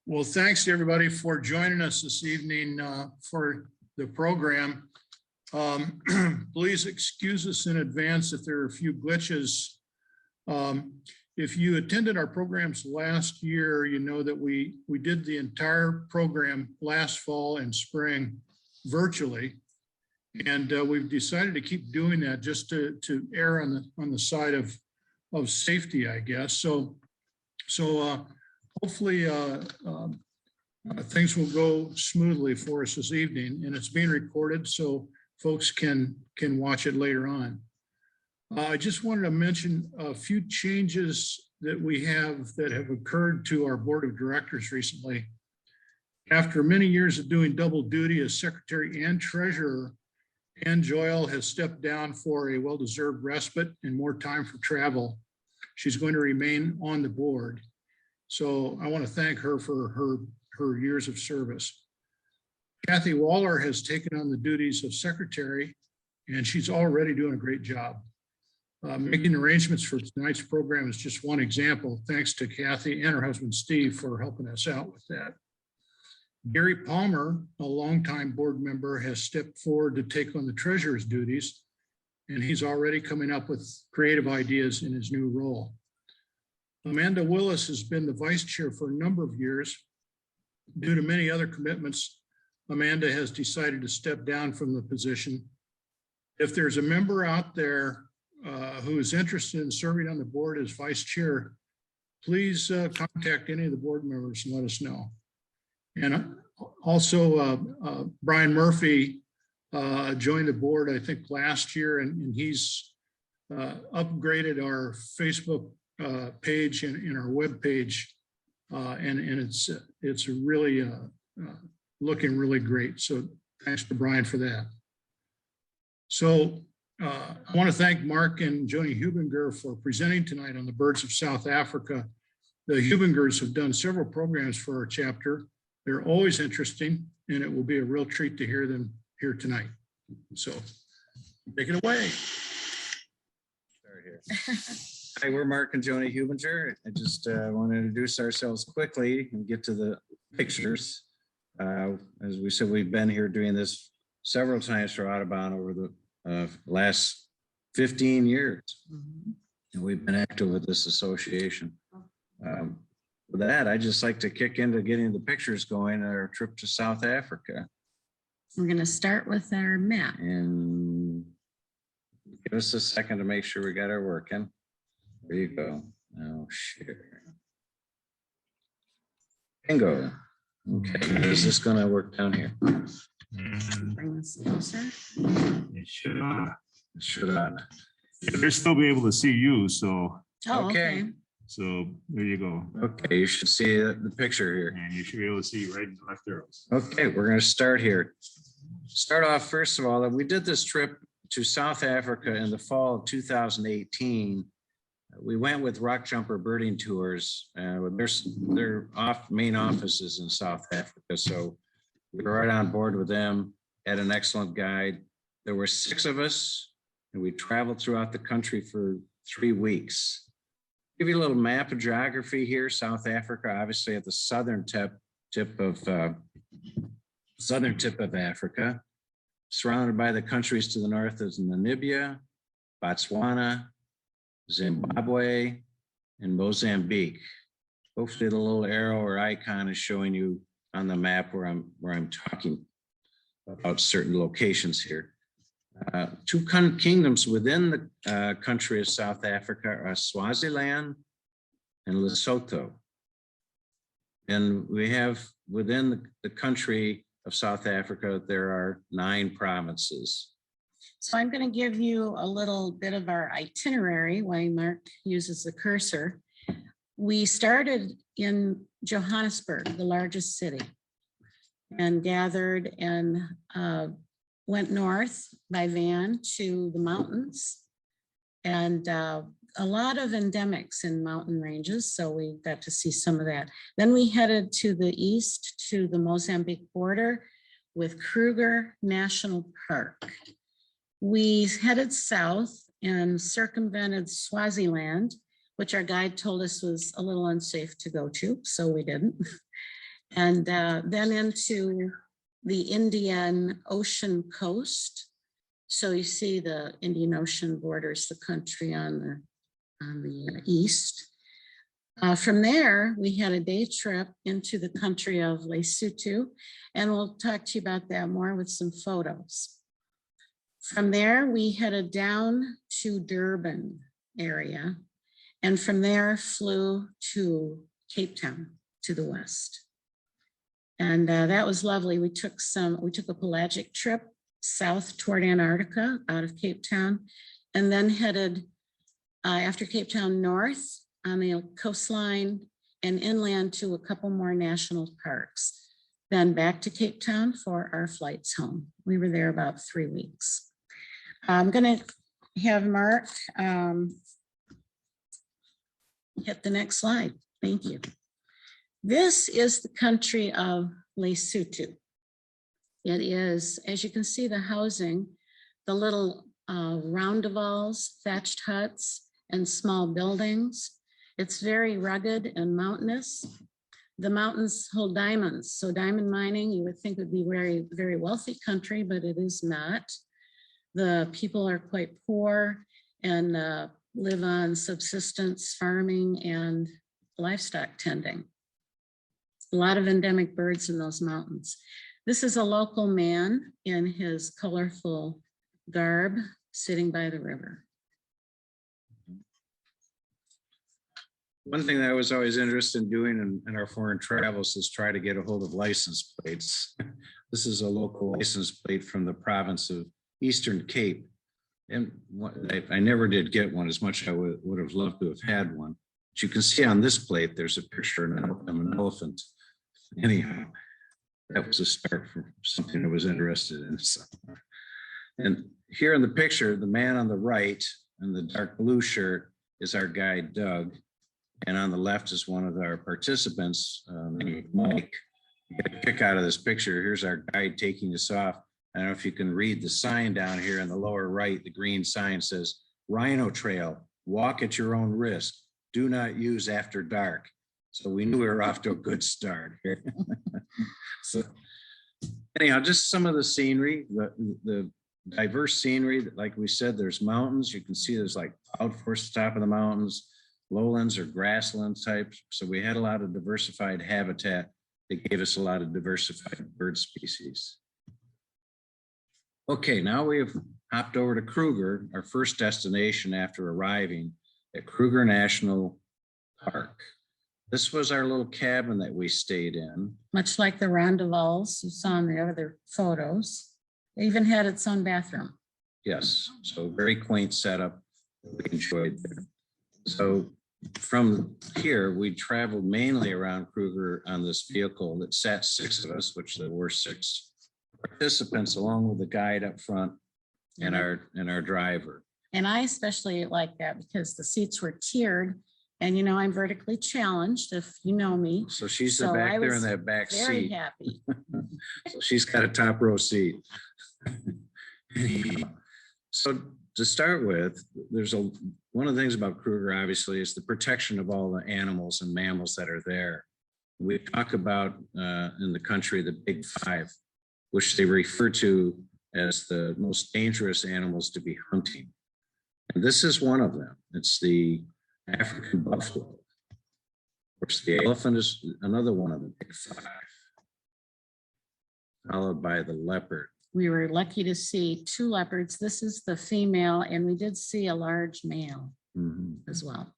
Well, thanks to everybody for joining us this evening for the program. Please excuse us in advance if there are a few glitches. If you attended our programs last year, you know that we did the entire program last fall and spring virtually. And we've decided to keep doing that just to err on the side of safety, I guess. So hopefully things will go smoothly for us this evening, and it's being recorded so folks can watch it later on. I just wanted to mention a few changes that we have that have occurred to our board of directors recently. After many years of doing double duty as secretary and treasurer, Ann Joyle has stepped down for a well-deserved respite and more time for travel. She's going to remain on the board. So I want to thank her for her years of service. Kathy Waller has taken on the duties of secretary, and she's already doing a great job. Making arrangements for tonight's program is just one example. Thanks to Kathy and her husband, Steve, for helping us out with that. Gary Palmer, a longtime board member, has stepped forward to take on the treasurer's duties, and he's already coming up with creative ideas in his new role. Amanda Willis has been the vice chair for a number of years. Due to many other commitments, Amanda has decided to step down from the position. If there's a member out there who is interested in serving on the board as vice chair, please contact any of the board members and let us know. And also Brian Murphy joined the board, I think last year, and he's upgraded our Facebook page and our web page, and it's really looking really great. So thanks to Brian for that. So I want to thank Mark and Joanie Hubinger for presenting tonight on the birds of South Africa. The Hubingers have done several programs for our chapter. They're always interesting, and it will be a real treat to hear them here tonight. So take it away. Start here. Hi, we're Mark and Joanie Hubinger. I just want to introduce ourselves quickly and get to the pictures. As we said, we've been here doing this several times for Audubon over the last 15 years. And we've been active with this association. With that, I'd just like to kick into getting the pictures going on our trip to South Africa. We're going to start with our map. And give us a second to make sure we got our working. There you go. Now share. Bingo. Okay, is this going to work down here? Bring this closer. It should not. It should not. They'll still be able to see you, so Oh, Okay. okay. so there you go. Okay, you should see the picture here. And you should be able to see right and left arrows. Okay, we're going to start here. Start off, first of all, that we did this trip to South Africa in the fall of 2018. We went with Rock Jumper Birding Tours. Their main offices in South Africa, so we were right on board with them, had an excellent guide. There were 6 of us, and we traveled throughout the country for 3 weeks. Give you a little map of geography here. South Africa, obviously at the southern tip of Africa, surrounded by the countries to the north is Namibia, Botswana, Zimbabwe, and Mozambique. Hopefully the little arrow or icon is showing you on the map where I'm talking about certain locations here. 2 kingdoms within the country of South Africa are Swaziland and Lesotho. And we have within the country of South Africa, there are 9 provinces. So I'm going to give you a little bit of our itinerary while Mark uses the cursor. We started in Johannesburg, the largest city, and gathered and went north by van to the mountains, and a lot of endemics in mountain ranges. So we got to see some of that. Then we headed to the east to the Mozambique border with Kruger National Park. We headed south and circumvented Swaziland, which our guide told us was a little unsafe to go to, so we didn't. And then into the Indian Ocean coast. So you see the Indian Ocean borders the country on the east. From there, we had a day trip into the country of Lesotho, and we'll talk to you about that more with some photos. From there, we headed down to Durban area, and from there flew to Cape Town to the west. And that was lovely. We took a pelagic trip south toward Antarctica out of Cape Town, and then headed after Cape Town north on the coastline and inland to a couple more national parks. Then back to Cape Town for our flights home. We were there about 3 weeks. I'm going to have Mark hit the next slide. Thank you. This is the country of Lesotho. It is, as you can see, the housing, the little roundavals, thatched huts, and small buildings. It's very rugged and mountainous. The mountains hold diamonds. So diamond mining, you would think would be very, very wealthy country, but it is not. The people are quite poor and live on subsistence farming and livestock tending. A lot of endemic birds in those mountains. This is a local man in his colorful garb sitting by the river. One thing that I was always interested in doing in our foreign travels is try to get a hold of license plates. This is a local license plate from the province of Eastern Cape. And I never did get one, as much as I would have loved to have had one. But you can see on this plate, there's a picture of an elephant. Anyhow, that was a start for something I was interested in. So. And here in the picture, the man on the right in the dark blue shirt is our guide, Doug. And on the left is one of our participants, named Mike. You get a kick out of this picture. Here's our guide taking us off. I don't know if you can read the sign down here in the lower right. The green sign says, Rhino Trail, walk at your own risk. Do not use after dark. So we knew we were off to a good start here. So anyhow, just some of the scenery, the diverse scenery. Like we said, there's mountains. You can see there's like cloud forest at the top of the mountains, lowlands or grassland types. So we had a lot of diversified habitat that gave us a lot of diversified bird species. Okay, now we have hopped over to Kruger, our first destination after arriving at Kruger National Park. This was our little cabin that we stayed in. Much like the roundavals you saw in the other photos. It even had its own bathroom. Yes, so very quaint setup that we enjoyed there. So from here, we traveled mainly around Kruger on this vehicle that sat 6 of us, which there were 6 participants, along with the guide up front and our driver. And I especially like that because the seats were tiered, and you know I'm vertically challenged, if you know me. So she's So back I there in was that back Very seat. happy. So she's got a top row seat. So to start with, one of the things about Kruger, obviously, is the protection of all the animals and mammals that are there. We talk about in the country the Big Five, which they refer to as the most dangerous animals to be hunting. And this is one of them. It's the African buffalo. Of course, the elephant is another one of the Big Five, followed by the leopard. We were lucky to see 2 leopards. This is the female, and we did see a large male as well.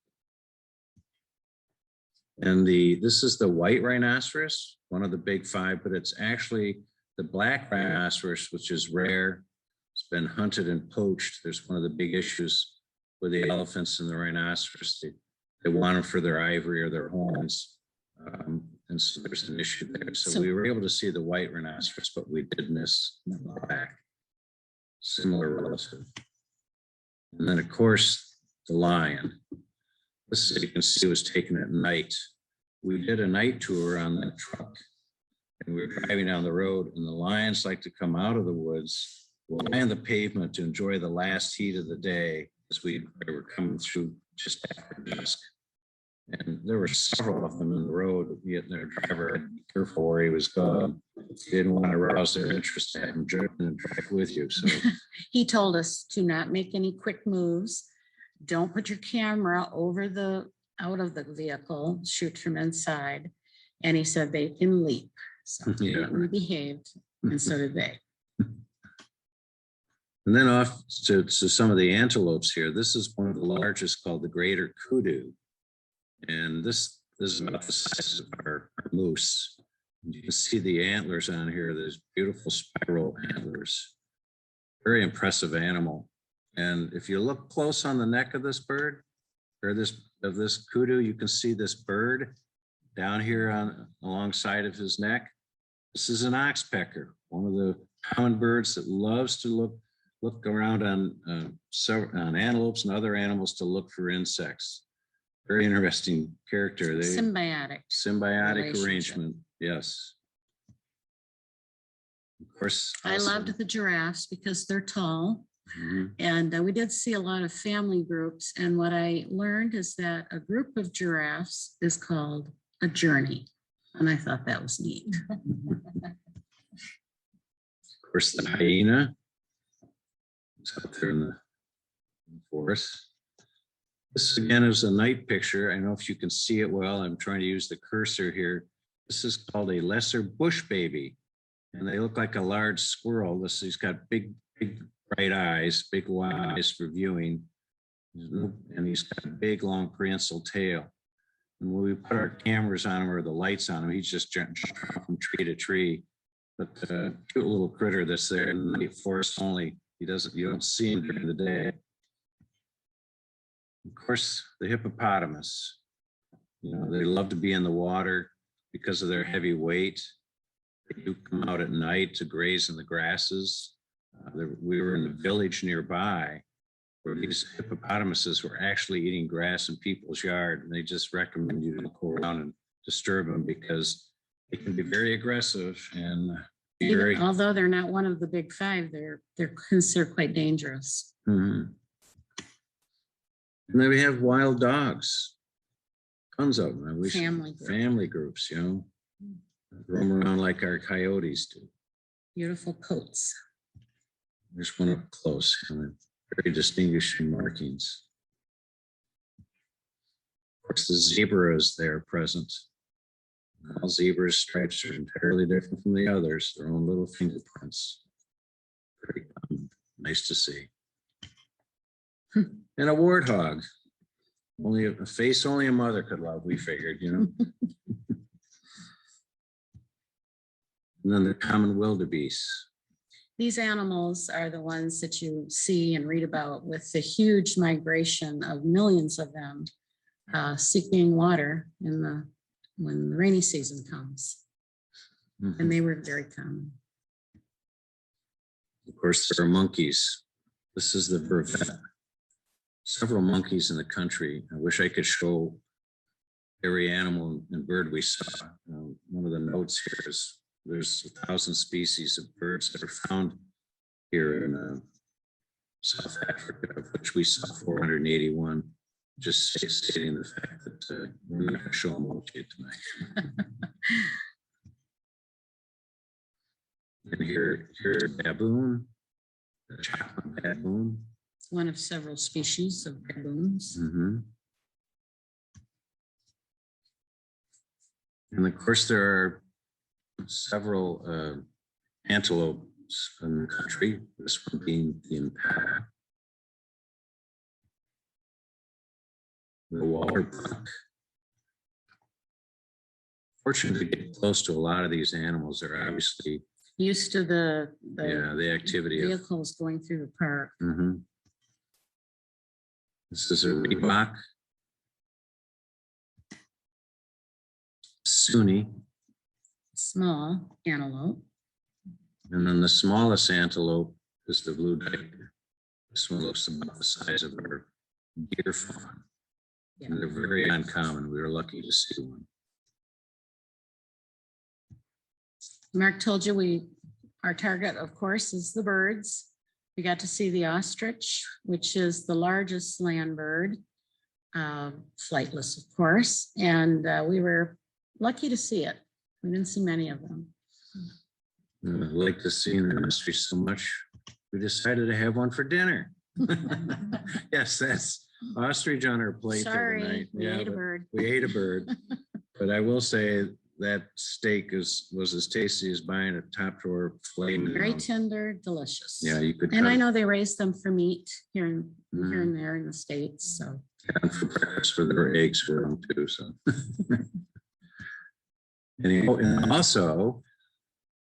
And this is the white rhinoceros, one of the Big Five, but it's actually the black rhinoceros, which is rare. It's been hunted and poached. There's one of the big issues with the elephants and the rhinoceros. They want them for their ivory or their horns. And so there's an issue there. So we were able to see the white rhinoceros, but we did miss the black, similar relative. And then, of course, the lion. This, as you can see, was taken at night. We did a night tour on that truck, and we were driving down the road, and the lions like to come out of the woods, lie on the pavement to enjoy the last heat of the day as we were coming through just after dusk. And there were several of them in the road, yet their driver had to be careful where he was going. He didn't want to arouse their interest to have him drive with you. So He told us to not make any quick moves. Don't put your camera out of the vehicle, shoot from inside. And he said they can leap. So Yeah. we behaved, and so did they. and then off to some of the antelopes here. This is one of the largest, called the greater kudu. And this is about the size of our moose. You can see the antlers on here. There's beautiful spiral antlers. Very impressive animal. And if you look close on the neck of this bird, or this kudu, you can see this bird down here alongside of his neck. This is an oxpecker, one of the common birds that loves to look around on antelopes and other animals to look for insects. Very interesting character. Symbiotic. Symbiotic arrangement. Yes. Of course. I loved the giraffes because they're tall. Mhm. And we did see a lot of family groups. And what I learned is that a group of giraffes is called a journey. And I thought that was neat. Of course, the hyena. It's out there in the forest. This again is a night picture. I don't know if you can see it well. I'm trying to use the cursor here. This is called a lesser bush baby. And they look like a large squirrel. He's got big bright eyes, big wide eyes for viewing. And he's got a big, long prehensile tail. And when we put our cameras on him or the lights on him, he's just jumping from tree to tree. But cute little critter that's there in the forest only. You don't see him during the day. Of course, the hippopotamus. They love to be in the water because of their heavy weight. They do come out at night to graze in the grasses. We were in a village nearby where these hippopotamuses were actually eating grass in people's yard, and they just recommend you to go around and disturb them because they can be very aggressive and be very. Although they're not one of the big five, they're considered quite dangerous. Mhm. And then we have wild dogs. Tons of them. Family groups, roam around like our coyotes do. Beautiful coats. There's one up close, very distinguishing markings. Of course, the zebra is there present. All zebras' stripes are entirely different from the others, their own little fingerprints. Very common. Nice to see. And a warthog. Only a face only a mother could love, we figured, And then the common wildebeest. These animals are the ones that you see and read about with the huge migration of millions of them seeking water when the rainy season comes. Mhm. And they were very common. Of course, there are monkeys. This is the vervet. Several monkeys in the country. I wish I could show every animal and bird we saw. One of the notes here is there's 1,000 species of birds that are found here in South Africa, of which we saw 481. Just stating the fact that we're not going to show them all to you tonight. And here baboon, the chocolate baboon. One of several species of baboons. Mm-hmm. And of course, there are several antelopes in the country, this one being the impala, the waterbuck. Fortunately, to get close to a lot of these animals, they're obviously Used to the the activity of. vehicles going through the park. Mhm. This is a reebok, Sunni, Small antelope. and then the smallest antelope is the blue diaper. This one looks about the size of our deer fawn. Yeah. And they're very uncommon. We were lucky to see one. Mark told you our target, of course, is the birds. We got to see the ostrich, which is the largest land bird. flightless, of course, and we were lucky to see it. We didn't see many of them. I like to see in the industry so much. We decided to have one for dinner. Yes, that's ostrich on our plate the other Sorry, night. we Yeah, ate a but bird. we ate a bird. But I will say that steak was as tasty as buying a top drawer filet. Very tender, delicious. Yeah, you could. And cut I it know they raise them for meat here and here Mhm. and there in the States, so. down for breakfast for their eggs for them too, so. And also,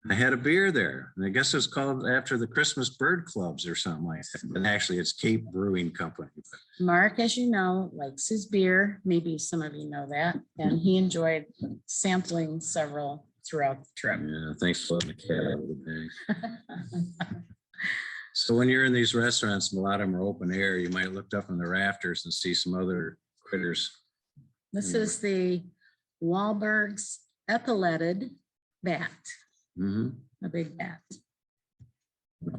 I had a beer there, and I guess it was called after the Christmas Bird Clubs or something like that, but actually it's Cape Brewing Company. Mark, as you know, likes his beer. Maybe some of you know that, and he enjoyed sampling several throughout the trip. Yeah, thanks for letting the cat out of the bag. So when you're in these restaurants, and a lot of them are open air, you might look up in the rafters and see some other critters. This is the Wahlberg's epauletted bat, Mhm. a big bat.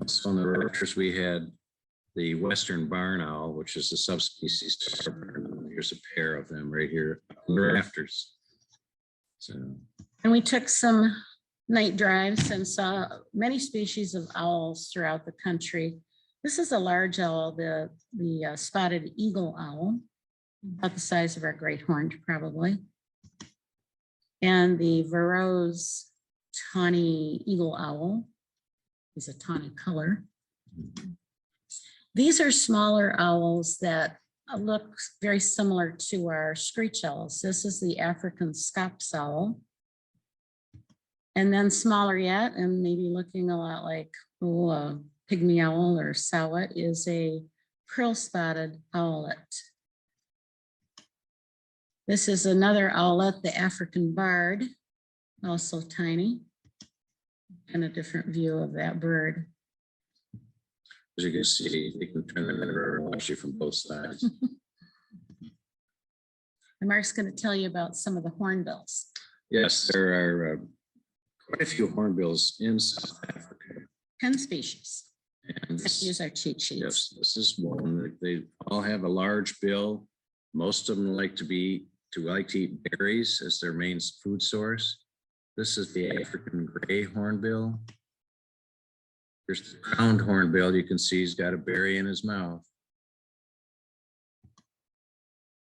Also on the rafters, we had the Western barn owl, which is a subspecies to our barn owl. Here's a pair of them right here on the rafters. So, And we took some night drives and saw many species of owls throughout the country. This is a large owl, the spotted eagle owl, about the size of our great horned probably. And the Verreaux's tawny eagle owl is a tawny color. These are smaller owls that look very similar to our screech owls. This is the African scops owl. And then smaller yet, and maybe looking a lot like a pygmy owl or sowet, is a pearl-spotted owlet. This is another owlet, the African barred, also tiny, and a different view of that bird. as you can see, you can turn the mirror and watch you from both sides. And Mark's going to tell you about some of the hornbills. Yes, there are quite a few hornbills in South Africa. 10 species. And Let's use our cheat sheets. yes, this is one. They all have a large bill. Most of them like to eat berries as their main food source. This is the African gray hornbill. Here's the crowned hornbill. You can see he's got a berry in his mouth.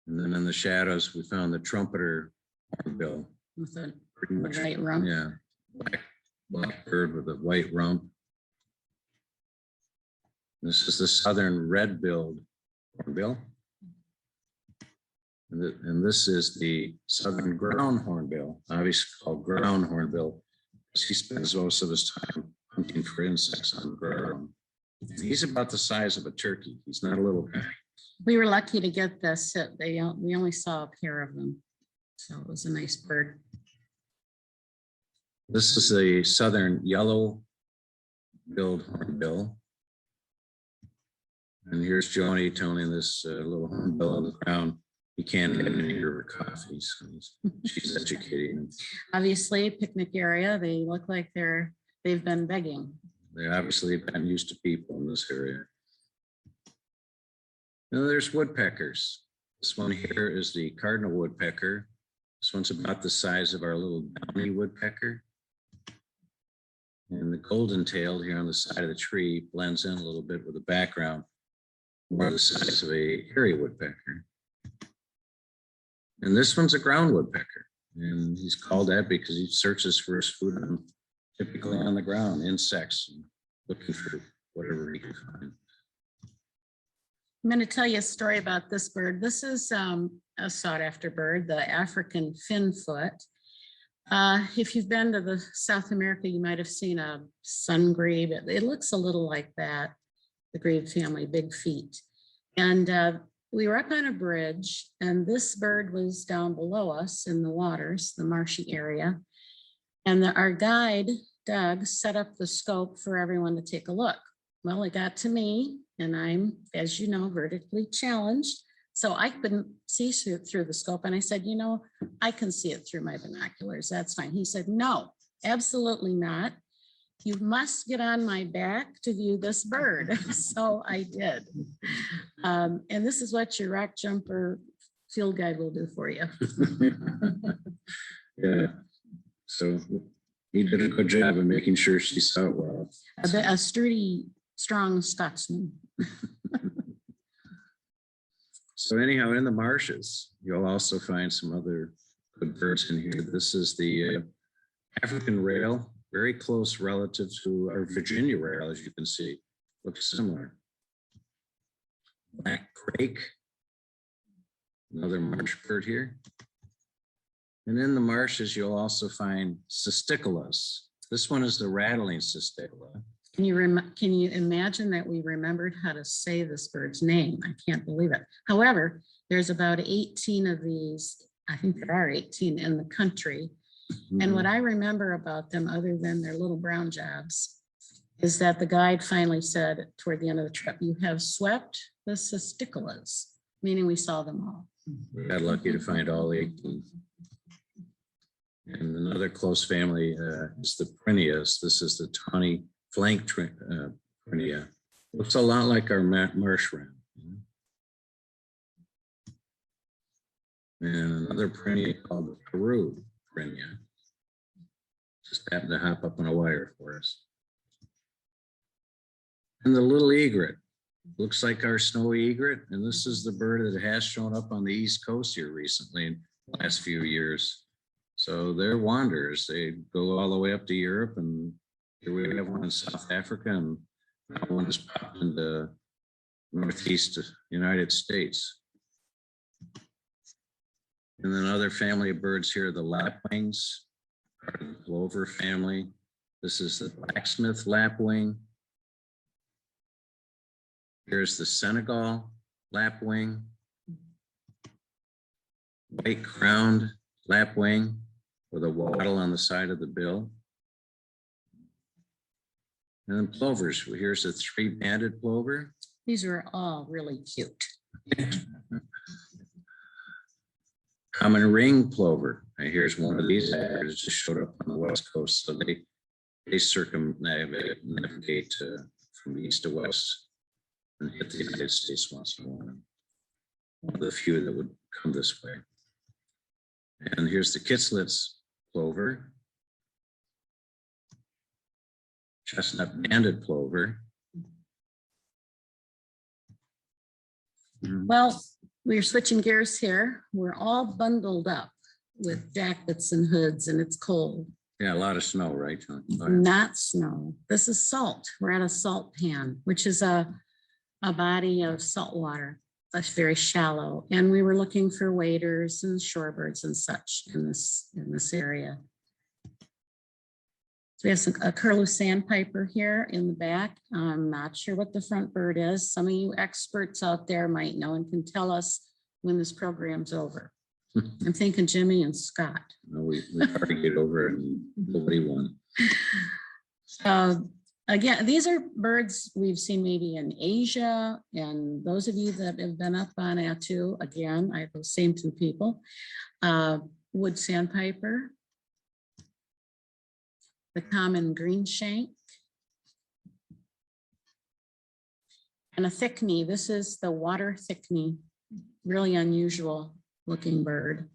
And then in the shadows, we found the trumpeter hornbill. With a Pretty much, white rump. yeah, black bird with a white rump. This is the southern red-billed hornbill. And this is the southern ground hornbill, obviously called ground hornbill, because he spends most of his time hunting for insects on the ground. And he's about the size of a turkey. He's not a little guy. We were lucky to get this. We only saw a pair of them. So it was a nice bird. This is the southern yellow-billed hornbill. And here's Joanie telling this little hornbill on the ground, he can't have any of her coffee, so she's educating him. Obviously, picnic area. They look like they've been begging. They obviously have gotten used to people in this area. Now there's woodpeckers. This one here is the cardinal woodpecker. This one's about the size of our little downy woodpecker. And the golden-tailed here on the side of the tree blends in a little bit with the background, more the size of a hairy woodpecker. And this one's a ground woodpecker. And he's called that because he searches for his food typically on the ground, insects, looking for whatever he can find. I'm going to tell you a story about this bird. This is a sought-after bird, the African finfoot. If you've been to the South America, you might have seen a sun grebe. It looks a little like that, the grebe family, big feet. And we were up on a bridge, and this bird was down below us in the waters, the marshy area. And our guide, Doug, set up the scope for everyone to take a look. Well, it got to me, and I'm, as you know, vertically challenged. So I couldn't see through the scope. And I said, you know, I can see it through my binoculars. That's fine. He said, no, absolutely not. You must get on my back to view this bird. So I did. And this is what your rock jumper field guide will do for you. Yeah, so he did a good job of making sure she saw it well. A sturdy, strong Scotsman. So anyhow, in the marshes, you'll also find some other good birds in here. This is the African rail, very close relative to our Virginia rail, as you can see, looks similar. Black crake, another marsh bird here. And in the marshes, you'll also find cisticolas. This one is the rattling cisticola. Can you imagine that we remembered how to say this bird's name? I can't believe it. However, there's about 18 of these. I think there are 18 in the country. And what I remember about them, other than their little brown jobs, is that the guide finally said toward the end of the trip, "You have swept the cisticolas," meaning we saw them all. We got lucky to find all 18. And another close family is the Prinias. This is the tawny flank Prinia. Looks a lot like our marsh wren. And another Prinia called the Peru Prinia. Just happened to hop up on a wire for us. And the little egret. Looks like our snowy egret. And this is the bird that has shown up on the East Coast here recently in the last few years. So they're wanderers. They go all the way up to Europe, and here we have one in South Africa, and one just popped into Northeast United States. And then other family of birds here, the lapwings, part of the plover family. This is the blacksmith lapwing. Here's the Senegal lapwing, white crowned lapwing with a wattle on the side of the bill. And then plovers. Here's a 3-banded plover. These are all really cute. Common ring plover. Here's one of these birds just showed up on the West Coast. So they circumnavigate from east to west and hit the United States once in a while. One of the few that would come this way. And here's the Kitslitz plover, chestnut banded plover. Well, we're switching gears here. We're all bundled up with jackets and hoods, and it's cold. Yeah, a lot of snow, right, John? Not snow. This is salt. We're at a salt pan, which is a body of salt water. That's very shallow. And we were looking for waders and shorebirds and such in this area. So we have a curlew sandpiper here in the back. I'm not sure what the front bird is. Some of you experts out there might know and can tell us when this program's over. I'm thinking Jimmy and Scott. No, we argued over it and nobody won. Again, these are birds we've seen maybe in Asia, and those of you that have been up on Attu, again, I have those same two people. Wood sandpiper, the common greenshank, and a thickney. This is the water thickney, really unusual looking bird.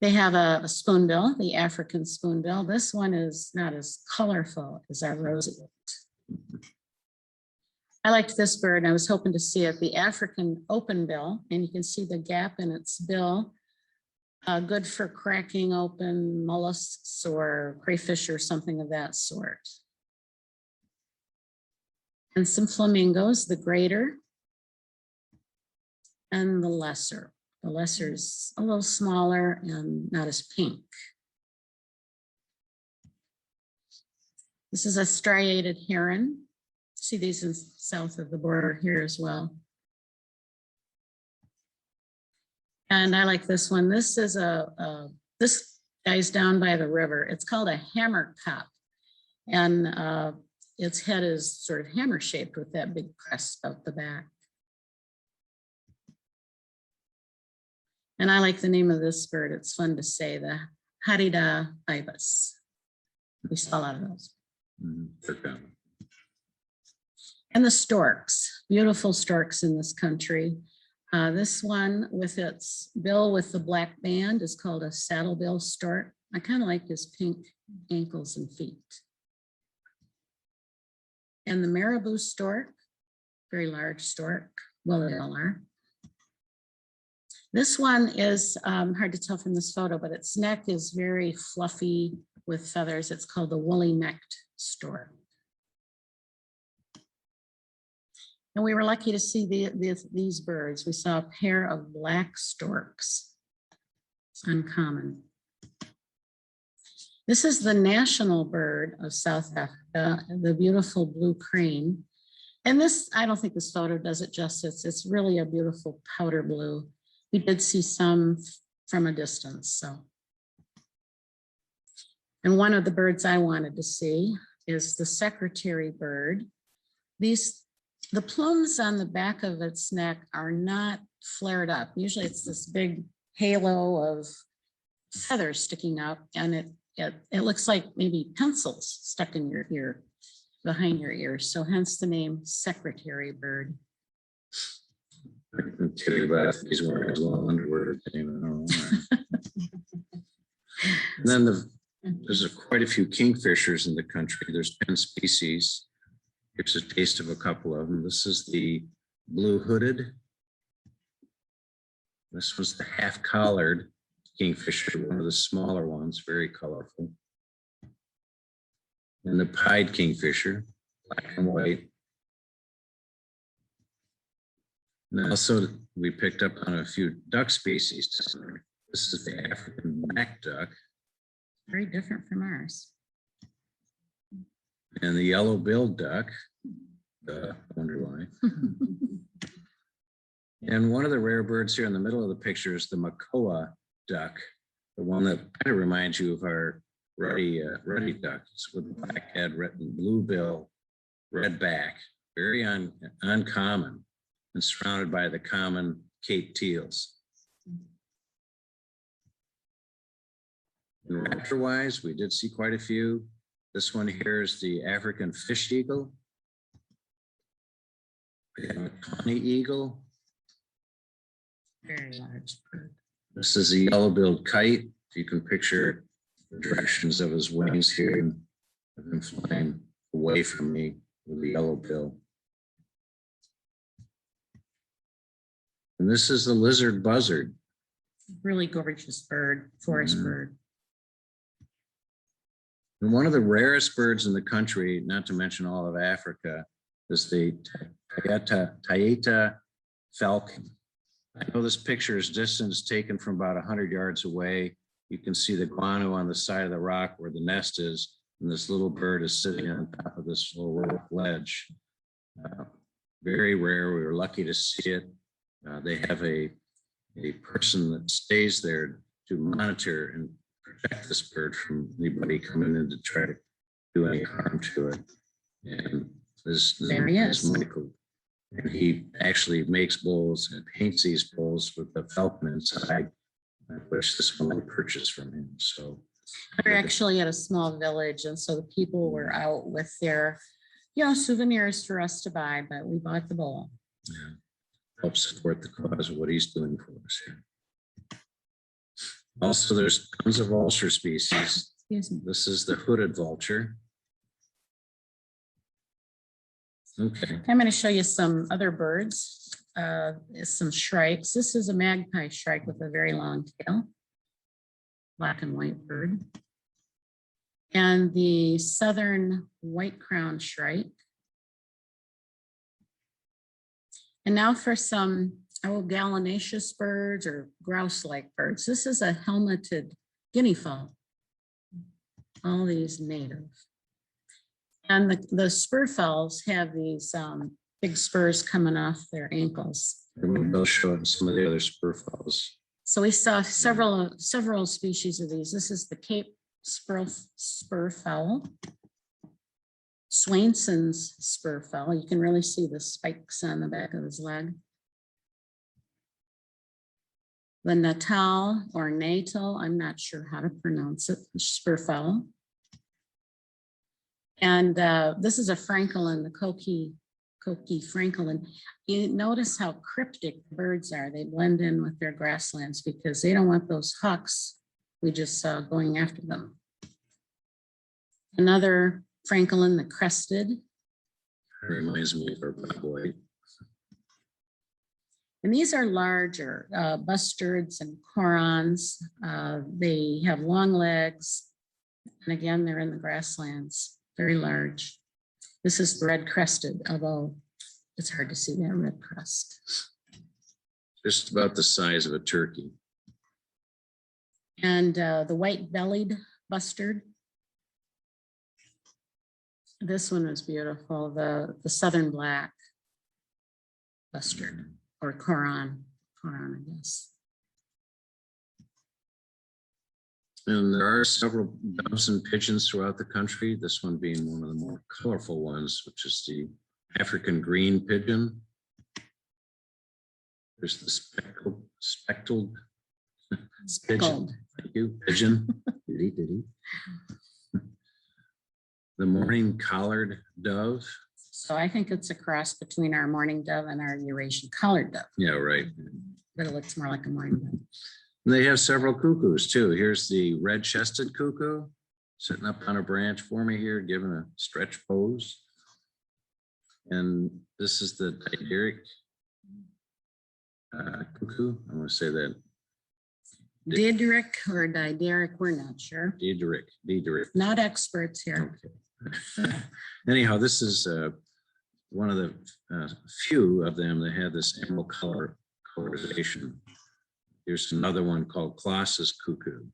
They have a spoonbill, the African spoonbill. This one is not as colorful as our roseate. I liked this bird. I was hoping to see it, the African openbill, and you can see the gap in its bill. Good for cracking open mollusks or crayfish or something of that sort. And some flamingos, the greater and the lesser. The lesser is a little smaller and not as pink. This is a striated heron. See these in south of the border here as well. And I like this one. This is this guy's down by the river. It's called a hammer cop. And its head is sort of hammer shaped with that big crest out the back. And I like the name of this bird. It's fun to say, the Harida ibis. We saw a lot of those. And the storks, beautiful storks in this country. This one with its bill with the black band is called a saddlebill stork. I kind of like his pink ankles and feet. And the marabou stork, very large stork, well, they all are. This one is hard to tell from this photo, but its neck is very fluffy with feathers. It's called the woolly necked stork. And we were lucky to see these birds. We saw a pair of black storks. It's uncommon. This is the national bird of South Africa, the beautiful blue crane. And this, I don't think this photo does it justice. It's really a beautiful powder blue. We did see some from a distance, so. And one of the birds I wanted to see is the secretary bird. The plumes on the back of its neck are not flared up. Usually it's this big halo of feathers sticking up, and it looks like maybe pencils stuck in your ear, behind your ear. So hence the name secretary bird. I can tell you about if he's wearing his little underwear. I don't know. And then there's quite a few kingfishers in the country. There's 10 species. Here's a taste of a couple of them. This is the blue hooded. This was the half collared kingfisher, one of the smaller ones, very colorful. And the pied kingfisher, black and white. And also we picked up on a few duck species down there. This is the African black duck. Very different from ours. And the yellow-billed duck, I wonder why. And one of the rare birds here in the middle of the picture is the makoa duck, the one that kind of reminds you of our ruddy ducks with black head, red and blue bill, red back, very uncommon, and surrounded by the common Cape teals. And raptor-wise, we did see quite a few. This one here is the African fish eagle. We have a tawny eagle. Very large bird. This is a yellow-billed kite. You can picture the directions of his wings here and him flying away from me with the yellow bill. And this is the lizard buzzard. Really gorgeous bird, forest bird. And one of the rarest birds in the country, not to mention all of Africa, is the Taita falcon. I know this picture is distance taken from about 100 yards away. You can see the guano on the side of the rock where the nest is, and this little bird is sitting on top of this little rock ledge. Very rare. We were lucky to see it. They have a person that stays there to monitor and protect this bird from anybody coming in to try to do any harm to it. And this is Michael. And he actually makes bowls and paints these bowls with the falcon inside, which this one we purchased from him. So we're actually at a small village, and so the people were out with their, souvenirs for us to buy, but we bought the bowl. Yeah, help support the cause of what he's doing for us here. Also, there's tons of vulture species. Excuse me. This is the hooded vulture. Okay. I'm going to show you some other birds. Some shrikes. This is a magpie shrike with a very long tail. Black and white bird. And the southern white-crowned shrike. And now for some gallinaceous birds or grouse-like birds. This is a helmeted guinea fowl. All these native. And the spur fowls have these big spurs coming off their ankles. They'll show some of the other spur fowls. So we saw several species of these. This is the Cape spur fowl. Swainson's spur fowl. You can really see the spikes on the back of his leg. The Natal or Natal, I'm not sure how to pronounce it, spur fowl. And this is a francolin, the Coqui francolin. You notice how cryptic birds are. They blend in with their grasslands because they don't want those hawks we just saw going after them. Another francolin, the crested. Reminds me of our boy. And these are larger bustards and corons. They have long legs. And again, they're in the grasslands, very large. This is the red crested, although it's hard to see that red crest. Just about the size of a turkey. And the white bellied bustard. This one was beautiful, the southern black bustard or coron, I guess. And there are several doves and pigeons throughout the country, this one being one of the more colorful ones, which is the African green pigeon. There's the speckled pigeon. Thank you, pigeon. Diddy. The mourning collared dove. So I think it's a cross between our mourning dove and our Eurasian collared dove, Yeah, right. but it looks more like a mourning dove. And they have several cuckoos too. Here's the red-chested cuckoo sitting up on a branch for me here, giving a stretch pose. And this is the Diederic cuckoo. I'm going to say that. Diederic or Diederic, we're not sure. Diederic. Not experts here. Okay. Anyhow, this is one of the few of them that had this emerald colorization. Here's another one called Klaas's cuckoo.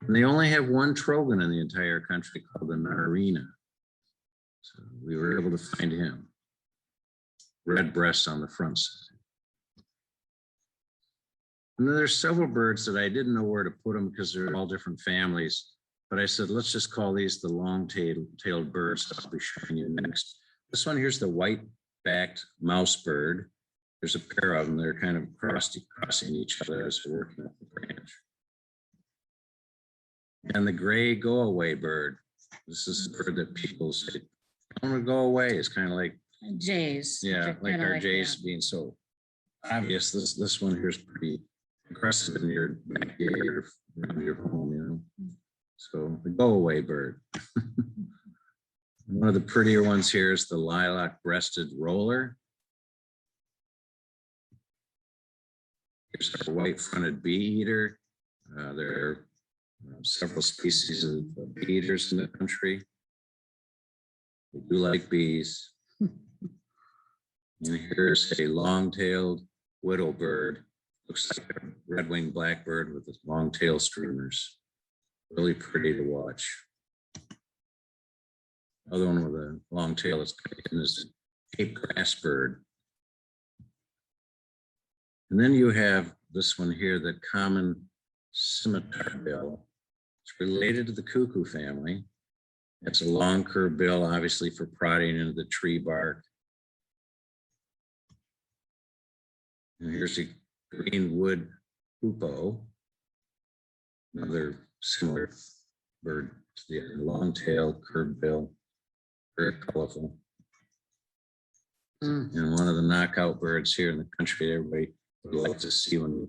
And they only have one trogon in the entire country called the Narina. So we were able to find him. Red breast on the front side. And then there's several birds that I didn't know where to put them because they're all different families. But I said, let's just call these the long-tailed birds that I'll be showing you next. This one here's the white-backed mouse bird. There's a pair of them. They're kind of crossing each other as they're working up the branch. And the gray go-away bird. This is a bird that people say, I want to go away. It's kind of like Jays. yeah, like Kinda our jays that. being so obvious. This one here is pretty aggressive in your backyard, around your home, you know. So the go-away bird. One of the prettier ones here is the lilac-breasted roller. Here's our white-fronted bee eater. There are several species of bee eaters in the country. They do like bees. And here's a long-tailed widow bird. Looks like a red-winged blackbird with long tail streamers. Really pretty to watch. Other one with a long tail is the Cape grass bird. And then you have this one here, the common scimitar bill. It's related to the cuckoo family. It's a long curved bill, obviously for prodding into the tree bark. And here's a greenwood hoopoe, another similar bird to the long-tailed curved bill, very colorful. And one of the knockout birds here in the country, everybody would like to see when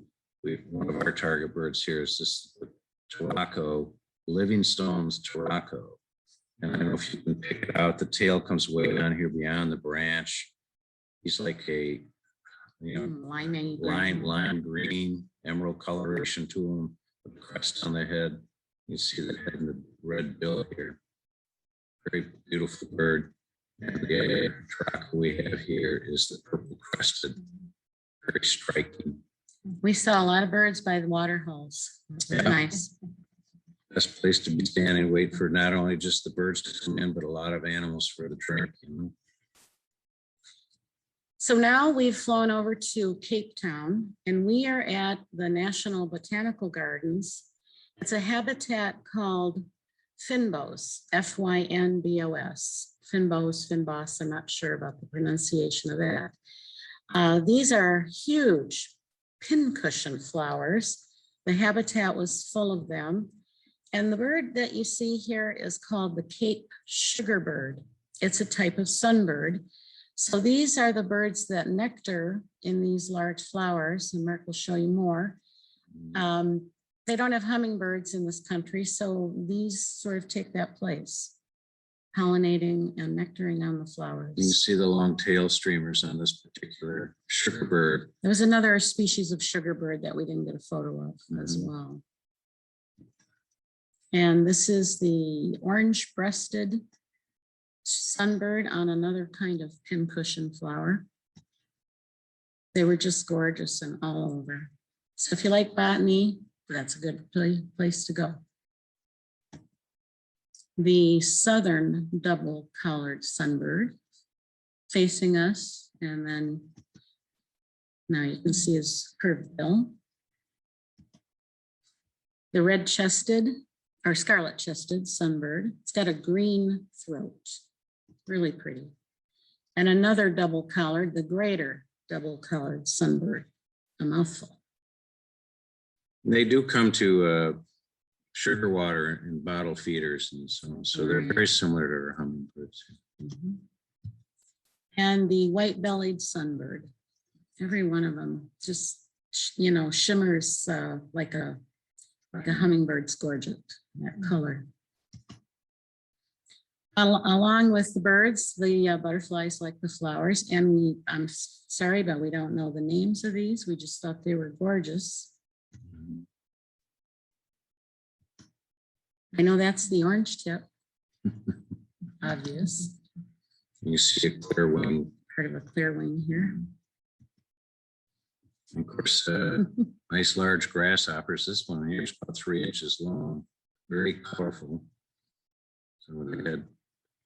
one of our target birds here is this Turaco, Livingstone's Turaco. And I don't know if you can pick it out. The tail comes way down here beyond the branch. He's like a lime green, emerald coloration to him, with the crest on the head. You see the head and the red bill here. Very beautiful bird. And the Turaco we have here is the purple crested. Very striking. We saw a lot of birds by the water holes. Yeah. Nice. Best place to be standing, wait for not only just the birds to come in, but a lot of animals for the trek, you know. So now we've flown over to Cape Town and we are at the National Botanical Gardens. It's a habitat called Fynbos, F-Y-N-B-O-S. Fynbos, I'm not sure about the pronunciation of that. These are huge pincushion flowers. The habitat was full of them. And the bird that you see here is called the Cape sugarbird. It's a type of sunbird. So these are the birds that nectar in these large flowers, and Mark will show you more. They don't have hummingbirds in this country, so these sort of take that place, pollinating and nectaring on the flowers. You can see the long tail streamers on this particular sugarbird. There was another species of sugarbird that we didn't get a photo of as well. And this is the orange-breasted sunbird on another kind of pincushion flower. They were just gorgeous and all over. So if you like botany, that's a good place to go. The southern double-collared sunbird facing us, and then now you can see his curved bill. The red-chested or scarlet-chested sunbird. It's got a green throat, really pretty. And another double-collared, the greater double-collared sunbird, a mouthful. They do come to sugar water and bottle feeders and so on. So they're very similar to our hummingbirds. Mhm. And the white-bellied sunbird. Every one of them just, you know, shimmers like a hummingbird's gorget, that color. Along with the birds, the butterflies like the flowers. And I'm sorry, but we don't know the names of these. We just thought they were gorgeous. I know that's the orange tip. Obvious. You see a clear wing. Part of a clear wing here. Of course, nice large grasshoppers. This one here is about 3 inches long, very colorful. So we had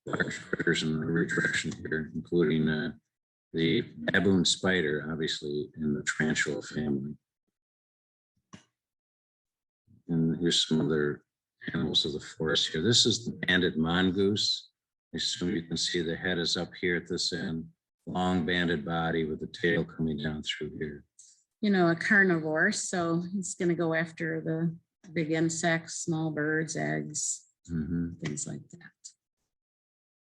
large critters in every direction here, including the baboon spider, obviously in the tarantula family. And here's some other animals of the forest here. This is the banded mongoose. I assume you can see the head is up here at this end, long banded body with the tail coming down through here. You know, a carnivore, so he's going to go after the big insects, small birds, eggs, things like that.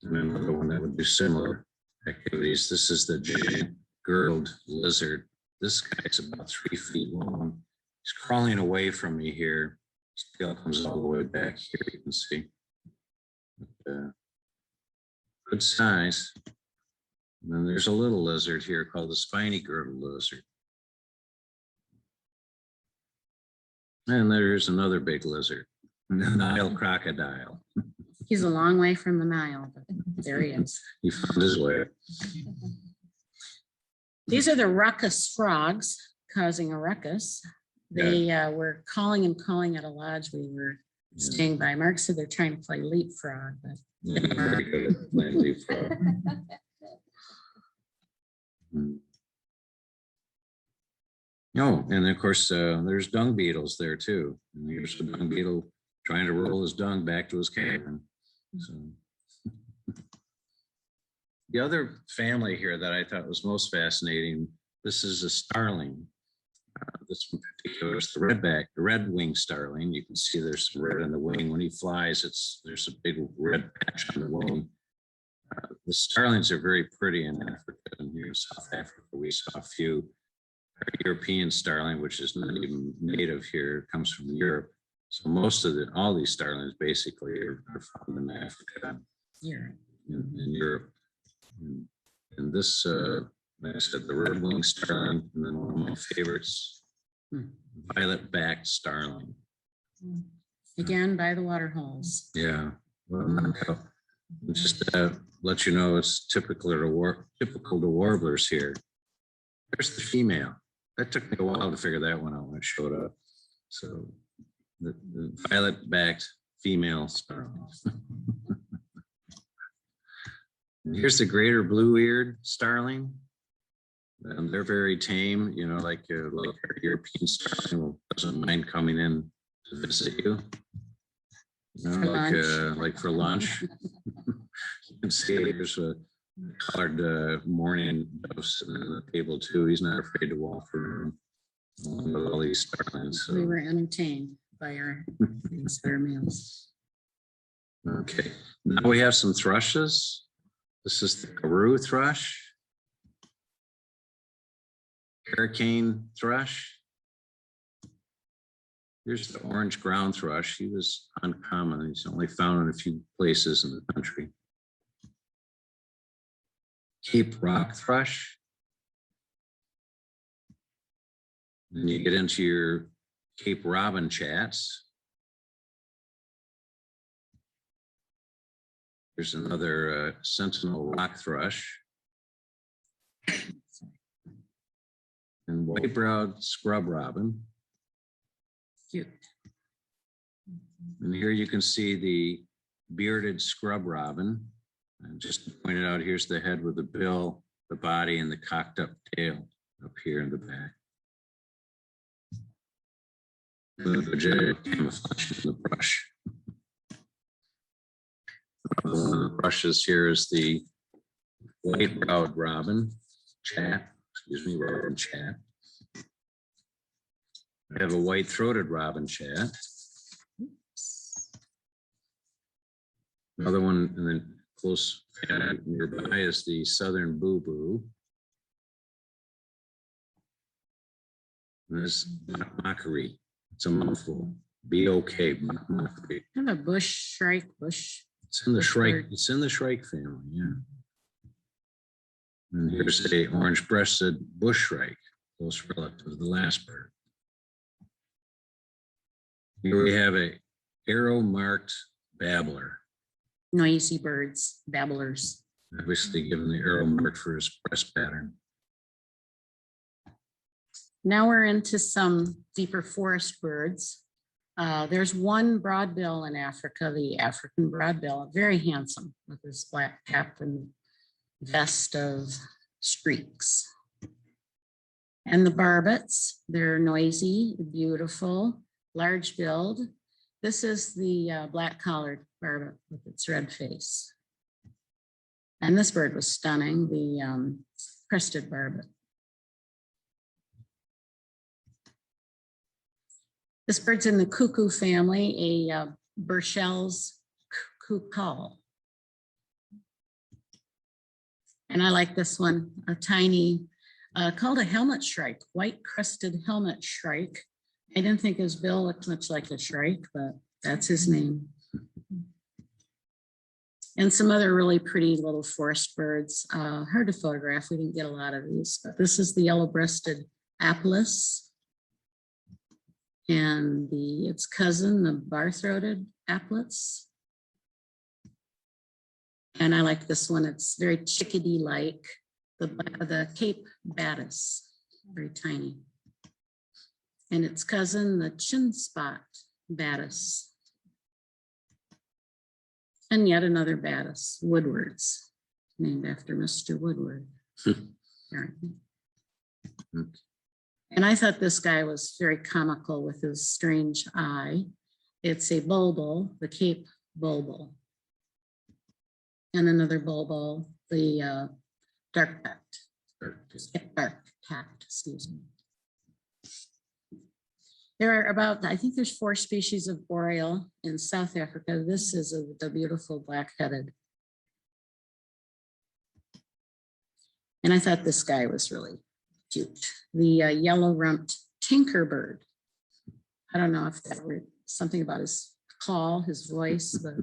And another one that would do similar activities. This is the giant girdled lizard. This guy's about 3 feet long. He's crawling away from me here. His tail comes all the way back here, you can see. But, good size. And then there's a little lizard here called the spiny girdled lizard. And there's another big lizard, the Nile crocodile. He's a long way from the Nile, but there he is. He found his way. These are the ruckus frogs causing a ruckus. They were calling and calling at a lodge we were staying by. Mark said they're trying to play leapfrog, but Yeah, very good at playing leapfrog. Oh, and of course, there's dung beetles there too. And here's a dung beetle trying to roll his dung back to his cavern. So. The other family here that I thought was most fascinating, this is a starling. This in particular is the red-winged starling. You can see there's some red in the wing. When he flies, there's a big red patch on the wing. The starlings are very pretty in Africa, and here in South Africa, we saw a few. Our European starling, which is not even native here, comes from Europe. So most of all these starlings basically are found in Africa, in Europe. And this, like I said, the red-winged starling, and then one of my favorites, violet-backed starling. again by the water holes. Yeah, well, just to let you know, it's typical to warblers here. There's the female. That took me a while to figure that one out when it showed up. So the violet-backed female starling. Here's the greater blue-eared starling. And they're very tame, you know, like our European starling doesn't mind coming in to visit you. You know, like for lunch. You can see there's a collared mourning dove sitting at the table too. He's not afraid to walk around with all these starlings. So. We were entertained by our things that are males. Okay, now we have some thrushes. This is the Karoo thrush. Hurricane thrush. Here's the orange ground thrush. He was uncommon. He's only found in a few places in the country. Cape rock thrush. Then you get into your Cape robin chats. There's another sentinel rock thrush. And white-browed scrub robin. Cute. And here you can see the bearded scrub robin. And just to point it out, here's the head with the bill, the body, and the cocked up tail up here in the back. The camouflage in the brush. One of the brushes here is the white-browed robin chat. Excuse me, robin chat. I have a white-throated robin chat. Another one, and then close nearby is the southern boo-boo. And this mockery. It's a mouthful. B-O-K, mockery. I have a bush shrike, bush. It's in the Bush shrike. bird. It's in the shrike family, yeah. And here's a orange-breasted bush shrike, close relative to the last bird. Here we have a arrow-marked babbler, Noisy birds, babblers. obviously given the arrow mark for his breast pattern. Now we're into some deeper forest birds. There's one broadbill in Africa, the African broadbill, very handsome with his black cap and vest of streaks. And the barbets, they're noisy, beautiful, large billed. This is the black collared barbet with its red face. And this bird was stunning, the crested barbet. This bird's in the cuckoo family, a Burchell's cuckoo. And I like this one, a tiny, called a helmet shrike, white crested helmet shrike. I didn't think his bill looked much like a shrike, but that's his name. And some other really pretty little forest birds, hard to photograph. We didn't get a lot of these, but this is the yellow-breasted aplis. And its cousin, the bar-throated applets. And I like this one. It's very chickadee-like, the Cape Batis, very tiny. And its cousin, the chin spot Batis. And yet another Batis, Woodward's, named after Mr. Woodward. And I thought this guy was very comical with his strange eye. It's a bulbul, the Cape bulbul. And another bulbul, the dark-backed, excuse me. There are about, I think there's 4 species of boreal in South Africa. This is the beautiful black-headed. And I thought this guy was really cute. The yellow-rumped tinkerbird. I don't know if that were something about his call, his voice, but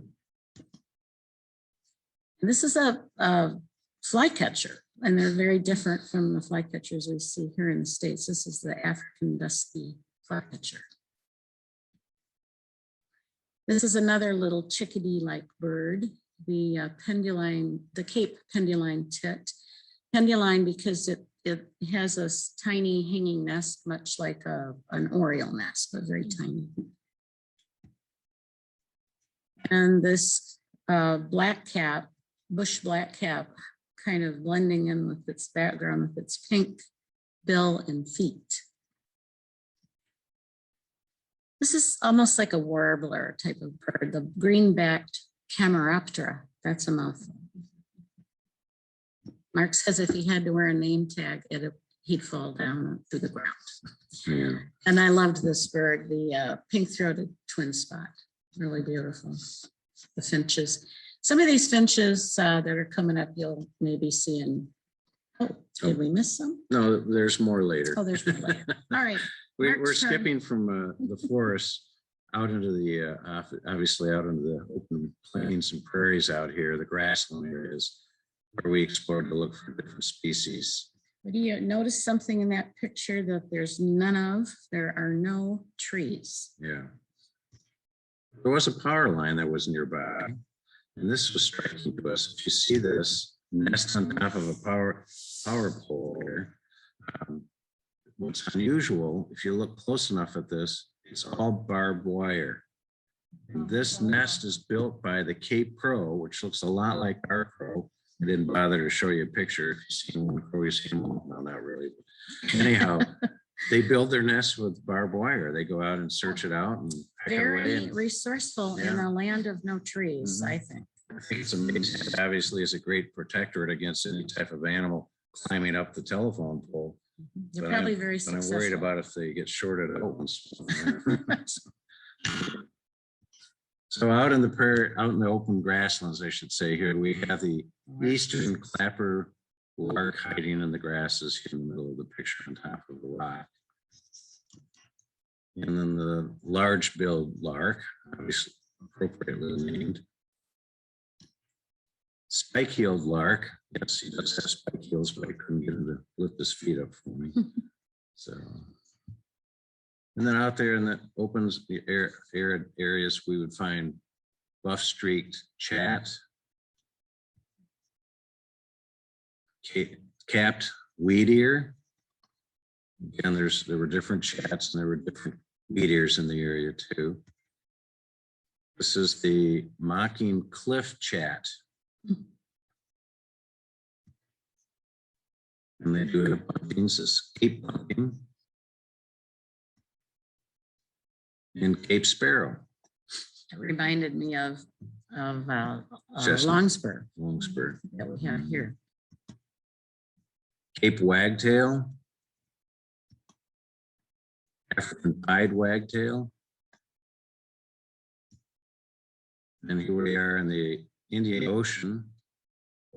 this is a flycatcher, and they're very different from the flycatchers we see here in the States. This is the African dusky flycatcher. This is another little chickadee-like bird, the Cape penduline tit. Penduline because it has a tiny hanging nest, much like an oriole nest, but very tiny. And this blackcap, bush blackcap, kind of blending in with its background with its pink bill and feet. This is almost like a warbler type of bird, the green-backed Cameroptera. That's a mouthful. Mark says if he had to wear a name tag, he'd fall down through the ground. Yeah. And I loved this bird, the pink-throated twin spot, really beautiful. The finches. Some of these finches that are coming up, you'll maybe see in, oh, did we miss some? No, there's more later. Oh, there's more later. All right. We're Mark's turn. skipping from the forest out into the, obviously out into the open plains and prairies out here, the grassland areas, where we explored to look for different species. Do you notice something in that picture that there's none of? There are no trees. Yeah. There was a power line that was nearby, and this was striking to us. If you see this nest on top of a power pole here, what's unusual, if you look close enough at this, it's all barbed wire. And this nest is built by the Cape Crow, which looks a lot like our crow. I didn't bother to show you a picture. If you've seen one crow, you've seen one. No, not really. Anyhow, they build their nests with barbed wire. They go out and search it out and pack it away. Very And resourceful in Yeah. a land of no trees, Mhm. I think. I think it's amazing. It obviously is a great protectorate against any type of animal climbing up the telephone pole. They're But probably I'm- very But I'm successful. worried about if they get shorted out once. So out in the prairie, out in the open grasslands, I should say here, we have the eastern clapper lark hiding in the grasses here in the middle of the picture on top of the rock. And then the large-billed lark, obviously appropriately named. Spike-heeled lark, yes, he does have spike heels, but I couldn't get him to lift his feet up for me. So. And then out there in the opens, the arid areas, we would find buff-streaked chat, capped wheat ear. Again, there were different chats and there were different wheat ears in the area too. This is the mocking cliff chat. And they do it bumpings, escape bumping. And Cape Sparrow. It reminded me of Chestnut. Longspur Longspur. that we have here. Cape Wagtail. African pied wagtail. And here we are in the Indian Ocean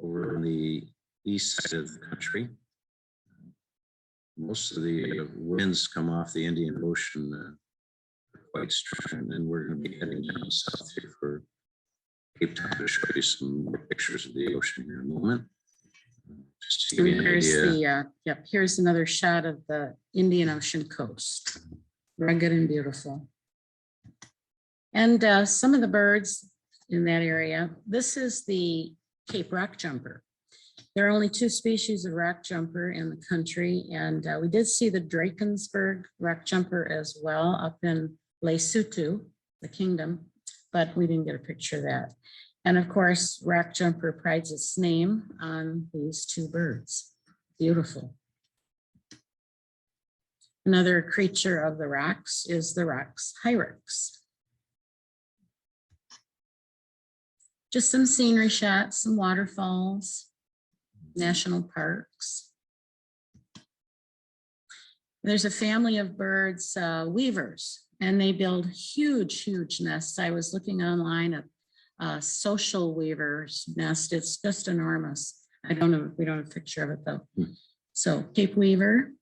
over on the east side of the country. Most of the winds come off the Indian Ocean quite strong, and we're going to be heading down south here for Cape Town to show you some more pictures of the ocean here in a moment. Just to give you an Here's idea. yep, here's another shot of the Indian Ocean coast. Rugged and beautiful. And some of the birds in that area, this is the Cape rock jumper. There are only 2 species of rock jumper in the country, and we did see the Drakensberg rock jumper as well up in Lesotho, the kingdom, but we didn't get a picture of that. And of course, rock jumper prides its name on these 2 birds. Beautiful. Another creature of the rocks is the rocks hyrax. Just some scenery shots, some waterfalls, national parks. There's a family of birds, weavers, and they build huge, huge nests. I was looking online at a social weaver's nest. It's just enormous. I don't know, we don't have a picture of it though. So Cape weaver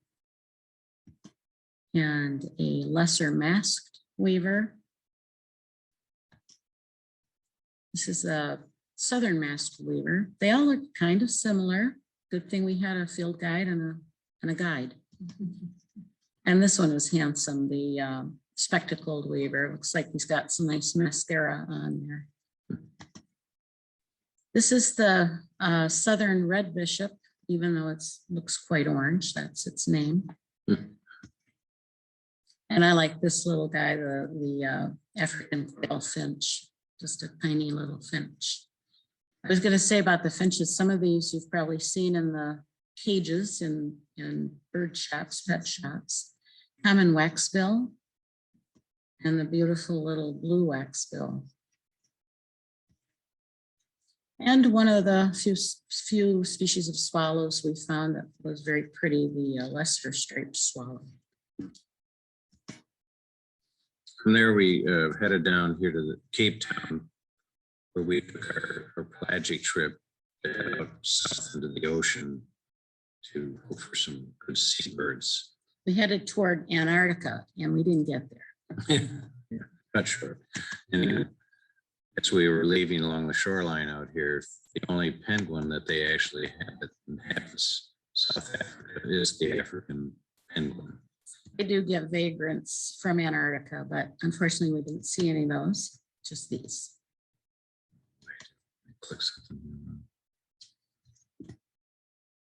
and a lesser masked weaver. This is a southern masked weaver. They all look kind of similar. Good thing we had a field guide and a guide. And this one is handsome, the spectacled weaver. Looks like he's got some nice mascara on there. This is the southern red bishop, even though it looks quite orange. That's its name. And I like this little guy, the African quail finch, just a tiny little finch. I was going to say about the finches, some of these you've probably seen in the cages in bird shops, pet shops. Common waxbill and the beautiful little blue waxbill. And one of the few species of swallows we found that was very pretty, the Leicester striped swallow. From there, we headed down here to the Cape Town, where we took our pelagic trip out south into the ocean to look for some good seabirds. We headed toward Antarctica and we didn't get there. Not sure. And as we were leaving along the shoreline out here, the only penguin that they actually have that inhabits South Africa is the African penguin. They do get vagrants from Antarctica, but unfortunately we didn't see any of those, just these. Click something.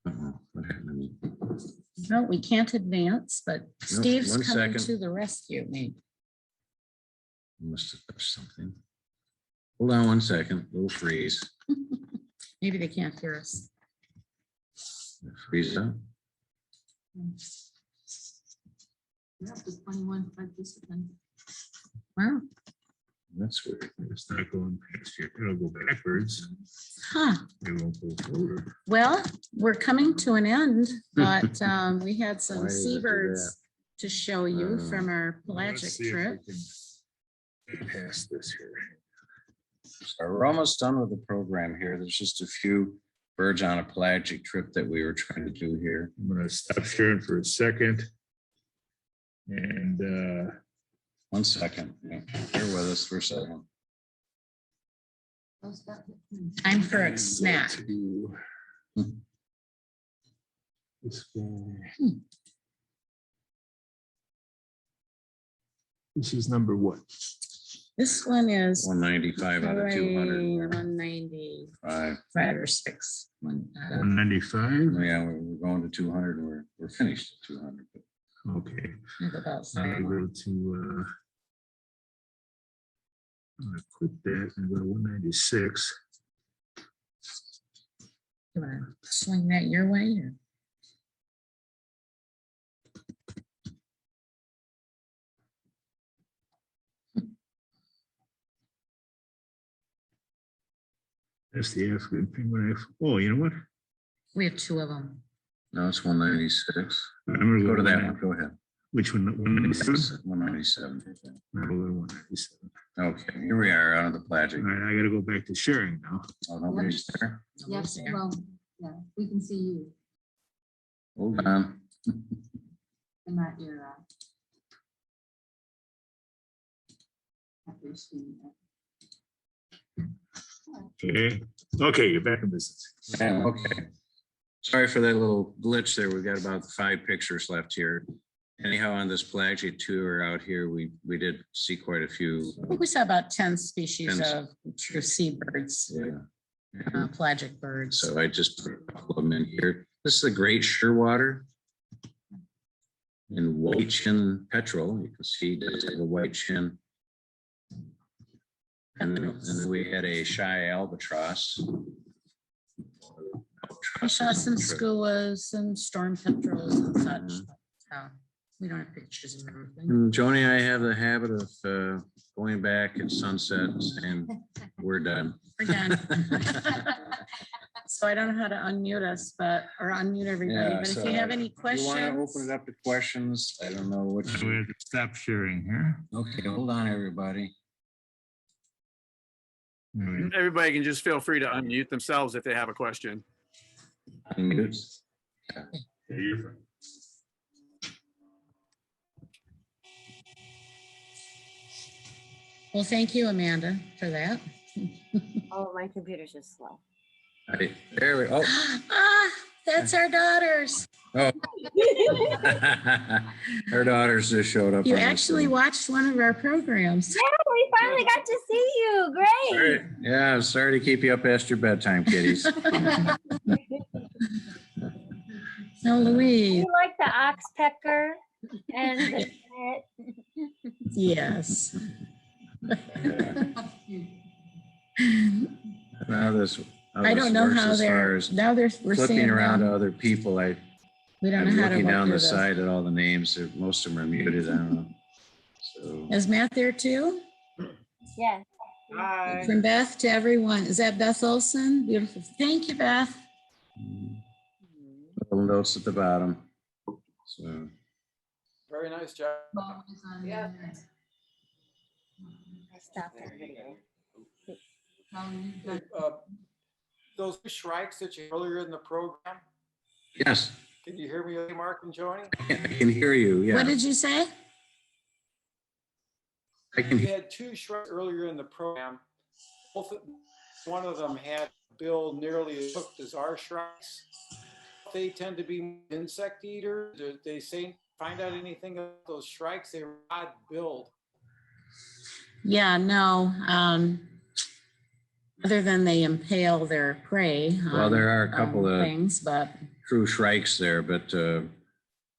Uh-oh, what happened to me? No, we can't advance, but Steve's one coming second. to the rescue, maybe. Must have touched something. Hold on one second, we'll freeze. Maybe they can't hear us. Freeze up. We're up to 21 participants. Wow, That's weird. It's not going past here. It'll go backwards. huh. It won't go forward. Well, we're coming to an end, but we had Why some did it do seabirds to show you Oh. from our Well, let's pelagic see if we trip. can get past this here. So we're almost done with the program here. There's just a few birds on a pelagic trip that we were trying to do here. I'm gonna stop sharing for a second. And 1 second. Yeah, bear with us for a second. Time for a snack. to this guy. This is number what? This one is 195 out of 200. 195 5. or 6. One out of- 195? Yeah, we're going to 200 and we're finished at 200. But Okay. I have about I'll 5 go more. to I'm gonna quit that and go to 196. You wanna swing that your way or? That's the African penguin. Oh, you know what? We have 2 of them. no, it's 196. I'm gonna Go to that one. one. Go ahead. Which one? 197? 197. I'll go to 197. Okay, here we are out of the All pelagic. right, I gotta go back to sharing now. Oh, nobody's there. Nobody's Yes, there. well, yeah, we can see you Hold on. and not your. Not your screen. Okay, you're back in business. Yeah, okay. Sorry for that little glitch there. We've got about 5 pictures left here. Anyhow, on this pelagic tour out here, we did see quite a few. I think we saw about 10 species 10. of true seabirds, Yeah. pelagic birds. So I just put a couple of them in here. This is the great shearwater and white chin petrel. You can see the white chin. And then we had a shy albatross. I saw some skuas and storm petrels and such. We don't have pictures of everything. And Joanie, I have the habit of going back at sunset and saying, we're done. We're done. So I don't know how to unmute us, or unmute everybody, Yeah, but if so you have any You want to open questions. it up to questions? I don't know what. We have to stop sharing here. Okay, hold on, everybody. All right. Everybody can just feel free to unmute themselves if they have a question. Unmute. Here you're from. Well, thank you, Amanda, for that. Oh, my computer's just slow. Hey, there we, oh. Ah, that's our daughters. Oh. Her daughters just showed up. You on the actually screen. watched one of our programs. Yeah, we finally got to see you. Great. Great. Yeah, I'm sorry to keep you up past your bedtime, kitties. No, Louise, You like the oxpecker and the yes. Now this. I don't know how as far they're, as now we're flipping seeing around to them. other people. We don't I'm know how to looking look down through the this. side at all the names. Most of them are muted. I don't know. So, Is Matt there too? yes. Hi. From Beth to everyone. Is that Beth Olson? Beautiful. Thank you, Beth. Little notes at the bottom. So, Very nice job. Yeah. I stopped the video. Those strikes that you earlier in the program, yes, can you hear me, okay, Mark and Joanie? I can hear you. Yeah. What did you say? I can You hear. had two strikes earlier in the program. One of them had a bill nearly as hooked as our strikes. They tend to be insect eaters. They say, find out anything about those strikes, they were odd billed. Yeah, no. Other than they impale their prey. Well, on, there are a couple of things, but true shrikes there, but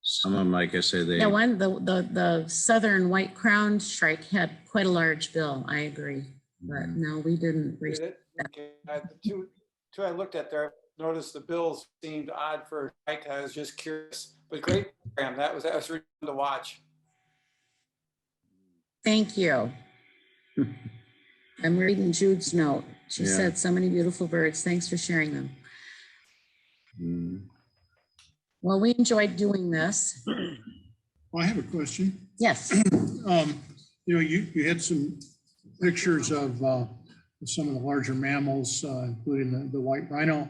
some of them, like I say, they. yeah, the southern white crowned shrike had quite a large bill. I agree, but no, we didn't. Did it? Okay. The two I looked at there, noticed the bills seemed odd for a strike. I was just curious, but great program. That was really fun to watch. Thank you. I'm reading Jude's note. She Yeah. said so many beautiful birds. Thanks for sharing them. Mm. Well, we enjoyed doing this. Well, I have a question. Yes. You know, you had some pictures of some of the larger mammals, including the white rhino,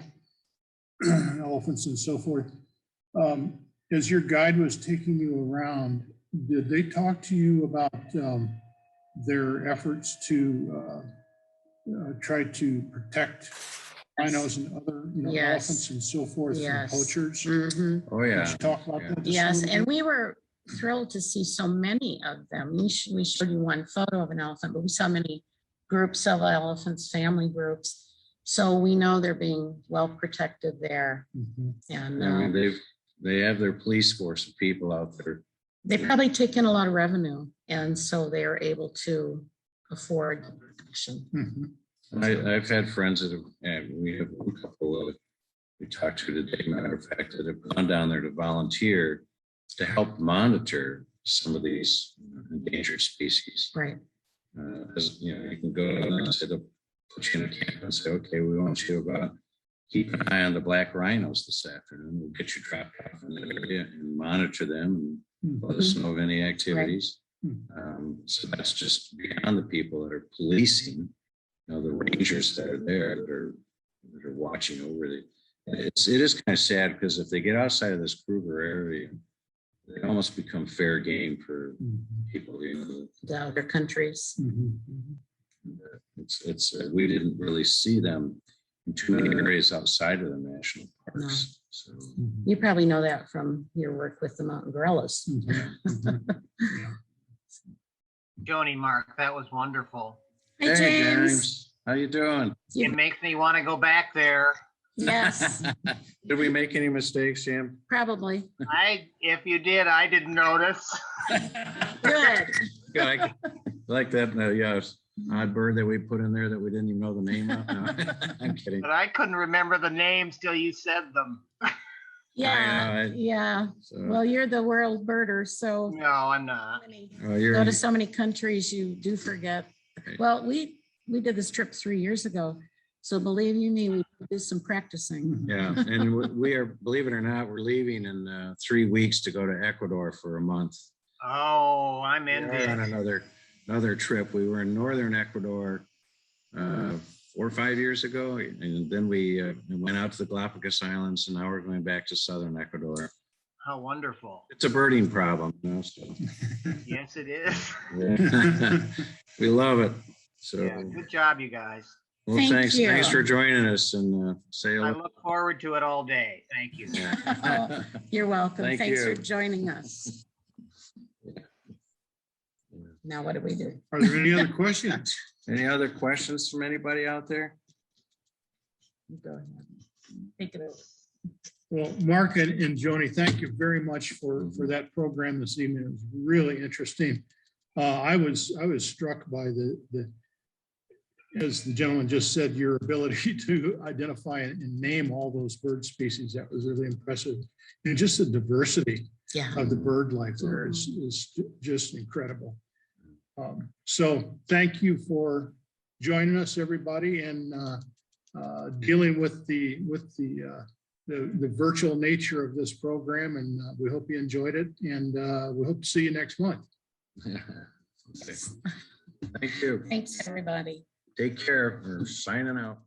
elephants and so forth. As your guide was taking you around, did they talk to you about their efforts to try to protect rhinos and other, Yes. elephants and so forth from Yes. poachers? Mhm. Oh, Did yeah. you talk about that? just a Yes, little and bit? we were thrilled to see so many of them. We showed you one photo of an elephant, but we saw many groups of elephants, family groups. So we know they're being well protected there. Mhm. And I mean, they have their police force of people out there. they probably take in a lot of revenue. And so they are able to afford protection. Mhm. I've had friends that have, and we have one couple that we talked to today, matter of fact, that have gone down there to volunteer to help monitor some of these endangered species. Right. As you know, you can go and say, put you in a camp and say, okay, we want you about keep an eye on the black rhinos this afternoon. We'll get you dropped off in that area and monitor them and let us know of any activities. So that's just beyond the people that are policing, the rangers that are there that are watching over it. It is kind of sad because if they get outside of this Kruger area, they almost become fair game for people. The other countries. Mhm. We didn't really see them in too many areas outside of the national parks. So You probably know that from your work with the mountain gorillas. Joanie, Mark, that was wonderful. Hey, hey, James. how you doing? It makes me want to go back there. Yes, Did we make any mistakes, Jim? probably. If you did, I didn't notice. Good. Yeah, I like that. Odd bird that we put in there that we didn't even know the name of. No, I'm kidding. But I couldn't remember the names till you said them. Yeah, know, yeah. So, Well, you're the world birder, so No, I'm not. go to so many countries, you do forget. Right. Well, we did this trip 3 years ago, so believe you me, we did some practicing. yeah, and we are, believe it or not, we're leaving in 3 weeks to go to Ecuador for a month. Oh, I'm We're on envious. another trip. We were in northern Ecuador 4 or 5 years ago, and then we went out to the Galapagos Islands, and now we're going back to southern Ecuador. How wonderful. It's a birding problem, so Yes, it is. we love it. So, Yeah, good job, you guys. well, Thank thanks you. for joining us, and say I hello. look forward to it all day. Thank you. Oh, you're welcome. Thank Thanks you. for joining us. Now, what do we do? Are there any other questions? Any other questions from anybody out there? Go ahead. Take it over. Well, Mark and Joanie, thank you very much for that program this evening. It was really interesting. I was struck by as the gentleman just said, your ability to identify and name all those bird species. That was really impressive. And just the diversity Yeah. of the bird life there is just incredible. So thank you for joining us, everybody, and dealing with the virtual nature of this program. And we hope you enjoyed it. And we hope to see you next month. Okay. Thank you. Thanks, everybody. Take care. We're signing out.